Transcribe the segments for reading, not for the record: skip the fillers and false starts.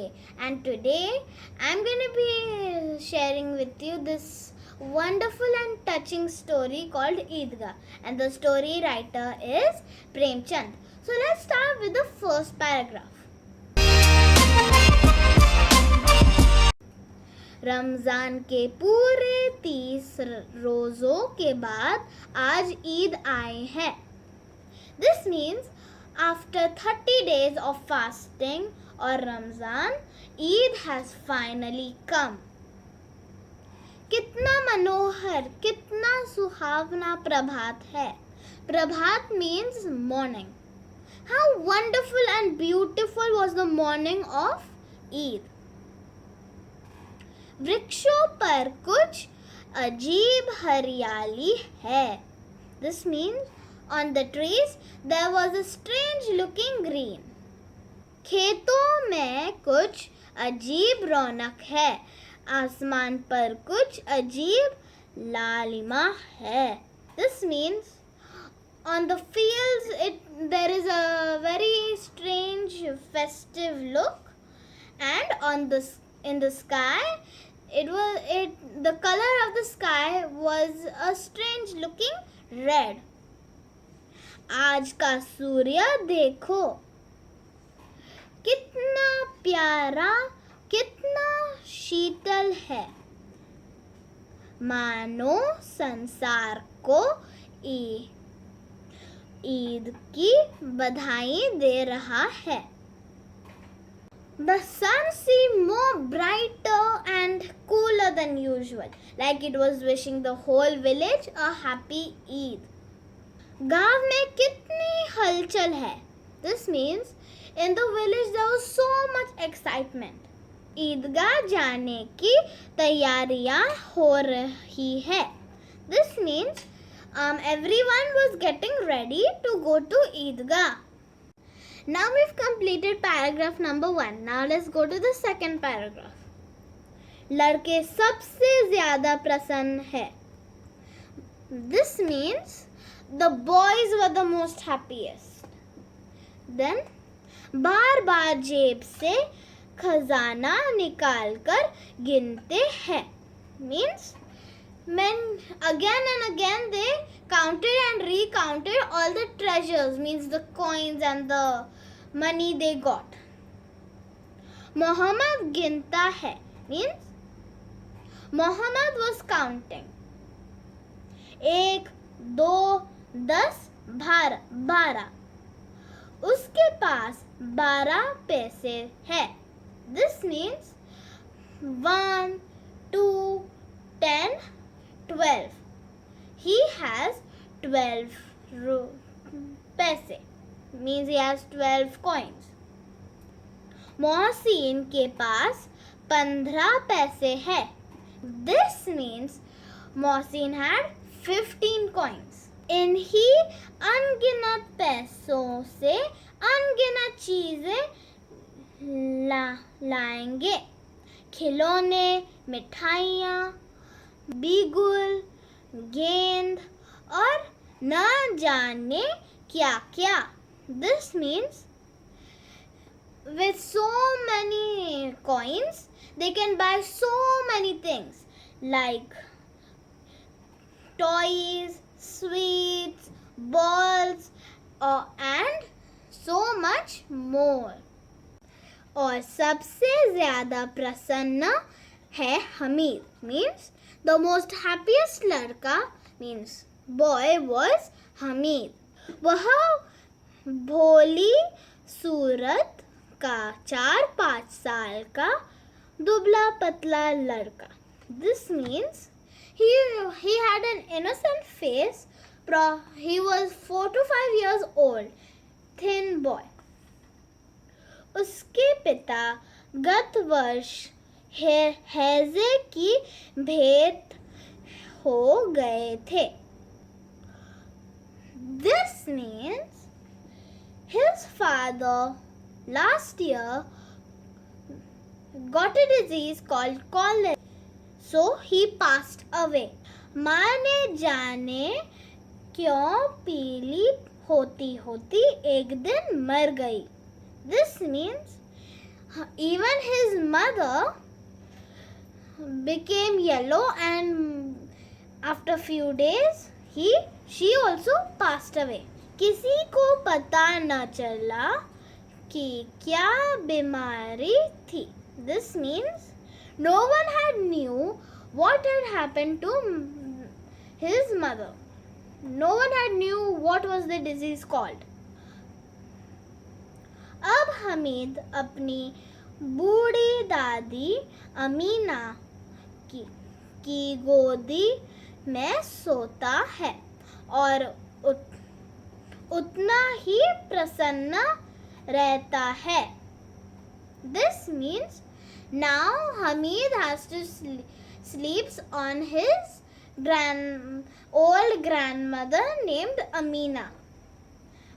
day, and today I'm going to be sharing with you this wonderful and touching story called Eidgah, and the story writer is Premchand. So let's start with the first paragraph. Ramzan के पूरे 30 रोज़ों के बाद आज ईद आए हैं. This means after 30 days of fasting or Ramzan, Eid has finally come. कितना मनोहर, कितना सुहावना प्रभात है. प्रभात means morning. How wonderful and beautiful was the morning of Eid. वृक्षों पर कुछ अजीब हरियाली है. This means on the trees there was a strange looking green. खेतों में कुछ अजीब रौनक है. आसमान पर कुछ अजीब लालिमा है. This means on the fields there is a very strange festive look, and in the sky the color of the sky was a strange looking red. आज का सूर्य देखो, कितना प्यारा, कितना शीतल है. मानो संसार को ईद की बधाई दे रहा है. The sun seemed more brighter and cooler than usual, like it was wishing the whole village a happy Eid. गांव में कितनी हलचल है. This means in the village there was so much excitement. ईदगाह जाने की तैयारियां हो रही है. This means everyone was getting ready to go to Idgah. Now we've completed paragraph number 1. Now let's go to the second paragraph. लड़के सबसे ज़्यादा प्रसन्न है. This means the boys were the most happiest. Then बार बार जेब से खजाना निकाल कर गिनते हैं. Means men again and again they counted and recounted all the treasures, means the coins and the money they got. Muhammad गिनता है, means Muhammad was counting. 1, 2, 10, 12. उसके पास 12 पैसे है. This means 1, 2, 10, 12. He has 12 पैसे, means he has 12 coins. Mohsin के पास 15 पैसे है. This means Mohsin had 15 coins. इन्हीं अनगिनत पैसों से अनगिनत चीजें लाएंगे. खिलौने, मिठाइयाँ, बिगुल, गेंद और न जाने क्या क्या. This means with so many coins they can buy so many things like toys, sweets, balls and so much more. और सबसे ज़्यादा प्रसन्न है Hamid. Means the most happiest लड़का, means boy, was हमीद. वह भोली सूरत का 4-5 साल का दुबला पतला लड़का. This means he had an innocent face. He was 4 to 5 years old, thin boy. उसके पिता गत वर्ष हैजे की भेंट हो गए थे. This means his father last year got a disease called cholera, so he passed away. माँ ने जाने क्यों पीली होती होती एक दिन मर गई. This means Even his mother became yellow, and after few days she also passed away. किसी को पता न चला कि क्या बीमारी थी. This means no one had knew what had happened to his mother. No one had knew what was the disease called. अब हमीद अपनी बूढ़ी दादी अमीना की गोदी में सोता है और उतना ही प्रसन्न रहता है. This means now Hamid has to sleeps on his old grandmother named Amina,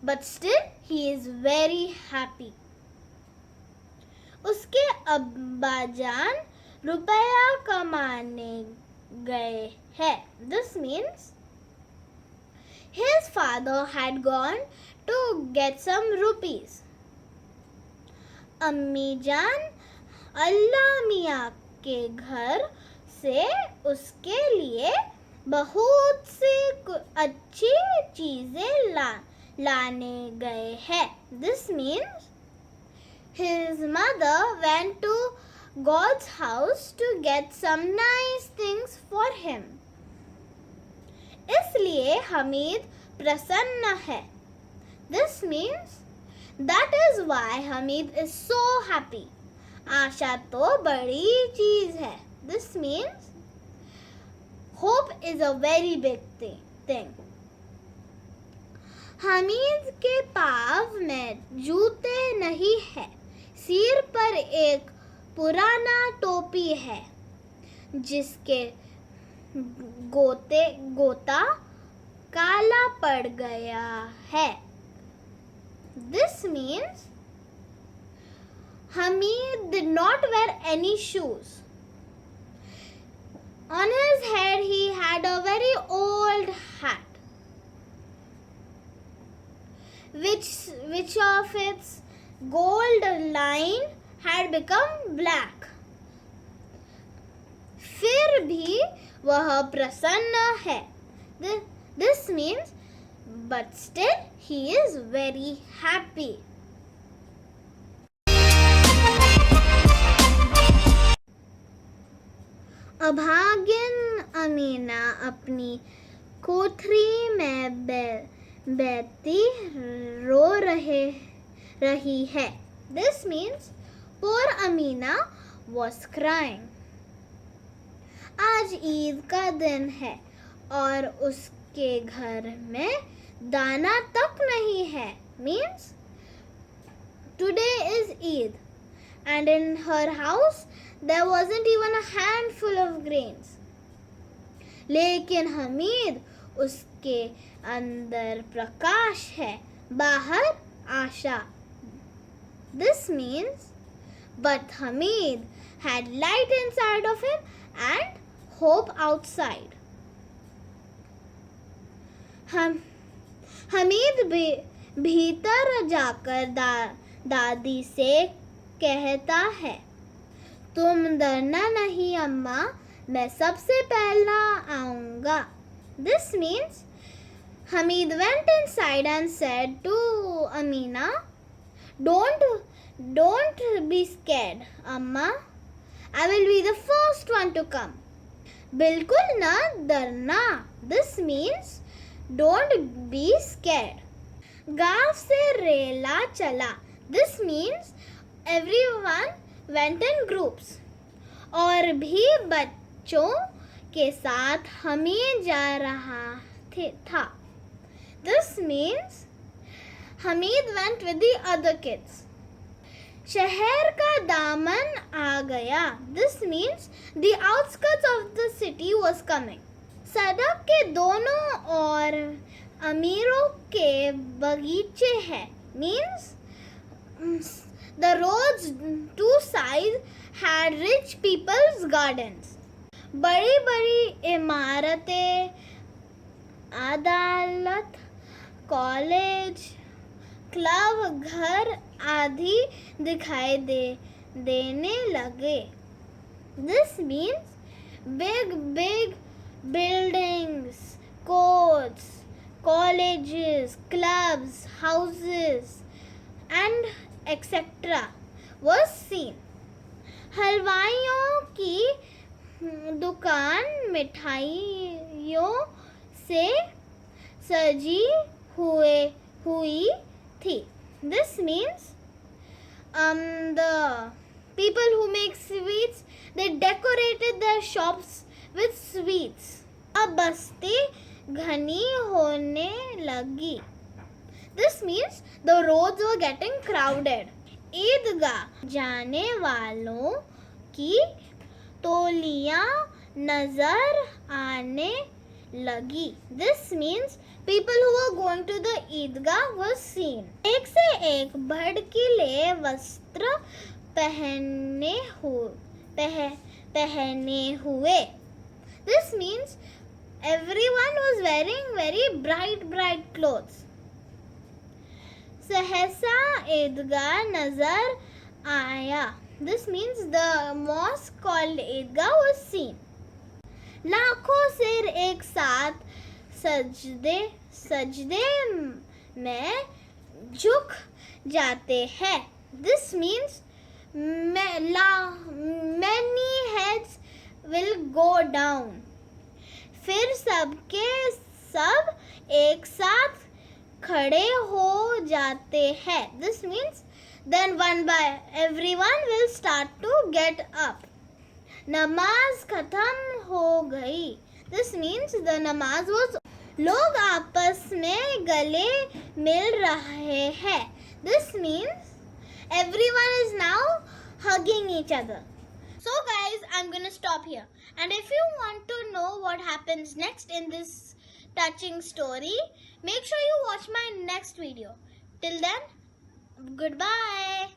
but still he is very happy. उसके अब्बाजान रुपया कमाने गए हैं. This means his father had gone to get some rupees. अम्मी जान अल्लाह मियाँ के घर से उसके लिए बहुत सी अच्छी चीजें लाने गए हैं. This means his mother went to God's house to get some nice things for him. इसलिए हमीद प्रसन्न है. This means that is why Hamid is so happy. आशा तो बड़ी चीज है. This means hope is a very big thing. Hamid के पाँव में जूते नहीं है. सिर पर एक पुराना टोपी है जिसके गोता काला पड़ गया है. This means Hamid did not wear any shoes. On his head he had a very old hat, which of its gold line had become black. फिर भी वह प्रसन्न है. This means but still he is very happy. अभागिन अमीना अपनी कोठरी में बैठी रो रही है. This means poor Amina was crying. आज ईद का दिन है और उसके घर में दाना तक नहीं है. Means today is Eid and in her house there wasn't even a handful of grains. लेकिन हमीद उसके अंदर प्रकाश है, बाहर आशा. This means but Hamid had light inside of him and hope outside. Hamid भीतर जाकर दादी से कहता है, तुम डरना नहीं अम्मा, मैं सबसे पहला आऊंगा. This means Hamid went inside and said to Amina, don't be scared अम्मा, I will be the first one to come. बिल्कुल ना डरना. This means don't be scared. गांव से रेला चला. This means everyone went in groups. और भी बच्चों के साथ हमीद जा रहा था. This means Hamid went with the other kids. शहर का दामन आ गया. This means the outskirts of the city was coming. सड़क के दोनों ओर अमीरों के बगीचे हैं. Means the roads two sides had rich people's gardens. बड़ी बड़ी इमारतें, अदालत, कॉलेज, क्लब, घर आदि दिखाई देने लगे. This means big buildings, courts, colleges, clubs, houses and etc. was seen. हलवाइयों की दुकान मिठाइयों से सजी हुई थी. This means the people who make sweets, they decorated their shops with sweets. अब बस्ती घनी होने लगी. This means the roads were getting crowded. ईदगाह जाने वालों की टोलियां नजर आने लगी. This means people who were going to the Idgah were seen. एक से एक भड़कीले वस्त्र पहने हुए. This means everyone was wearing very bright clothes. सहसा ईदगाह नजर आया. This means the mosque called Idgah was seen. लाखों सिर एक साथ सजदे में झुक जाते हैं. This means many heads will go down. फिर सबके सब एक साथ खड़े हो जाते हैं. This means then one by everyone will start to get up. नमाज खत्म हो गई. This means the namaz was. लोग आपस में गले मिल रहे हैं. This means everyone is now hugging each other. So guys, I'm gonna stop here. And if you want to know what happens next in this touching story, make sure you watch my next video. Till then, goodbye.